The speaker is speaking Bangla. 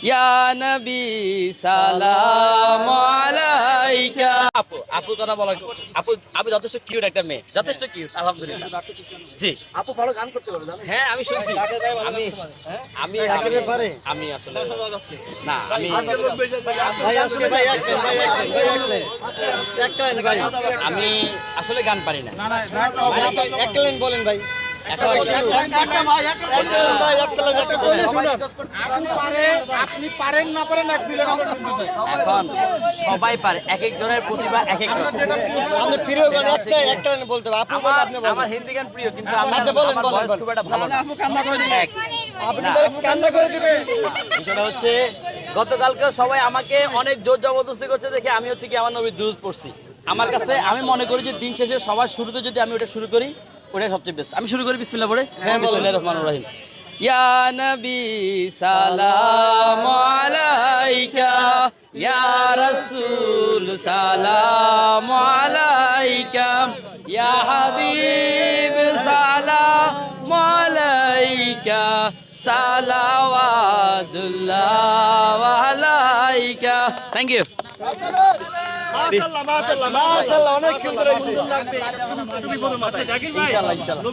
ইয়া নবী সালাম আলাইকা। আপু আপু কথা বলা, আপু আপু যথেষ্ট কিউট একটা মেয়ে, যথেষ্ট কিউট আলহামদুলিল্লাহ। জি আপু ভালো গান করতে পারে জানেন? হ্যাঁ আমি শুনছি। আমি আমি সাকিবের পারে? আমি আসলে না আমি ভাই আজকে ভাই একটা লাইন ভাই। আমি আসলে গান পারি না। ভাই একটা লাইন বলেন ভাই। এখন আপনি পারেন না পারেন এক দুই লাখ এখন সবাই পারে, এক একজনের প্রতিভা এক এক রকম। আমাদের প্রিয় গান একটা লাইন বলতে হবে। আপনি বলেন, আপনি বলেন। আমার হিন্দি গান প্রিয়, কিন্তু আমি আচ্ছা, বলেন, আমার বলেন, ভয়েস বলেন। খুব একটা ভালো না। আপু কান্না করে দিবেন। এক, আপনি না। তো কান্না করে দিবেন। বিষয়টা হচ্ছে গতকালকে সবাই আমাকে অনেক জোর জবরদস্তি করছে দেখে আমি হচ্ছে কি আমার নবীর দুরূদ পড়ছি। আমার কাছে আমি মনে করি যে দিন শেষে সবার শুরুতে যদি আমি ওটা শুরু করি, ওটাই সবচেয়ে বেস্ট। আমি শুরু করি বিসমিল্লাহ পড়ে। বিসমিল্লাহির রহমানির রহিম। ইয়া নবী সালাম আলাইকা, ইয়া রাসূল সালাম আলাইকা, ইয়া হাবিব সালাম আলাইকা, সালাওয়াতুল্লাহ আলাইকা। Thank you. মাশাআল্লাহ মাশাআল্লাহ মাশাআল্লাহ, অনেক সুন্দর হয়েছে। ইনশাআল্লাহ ইনশাআল্লাহ।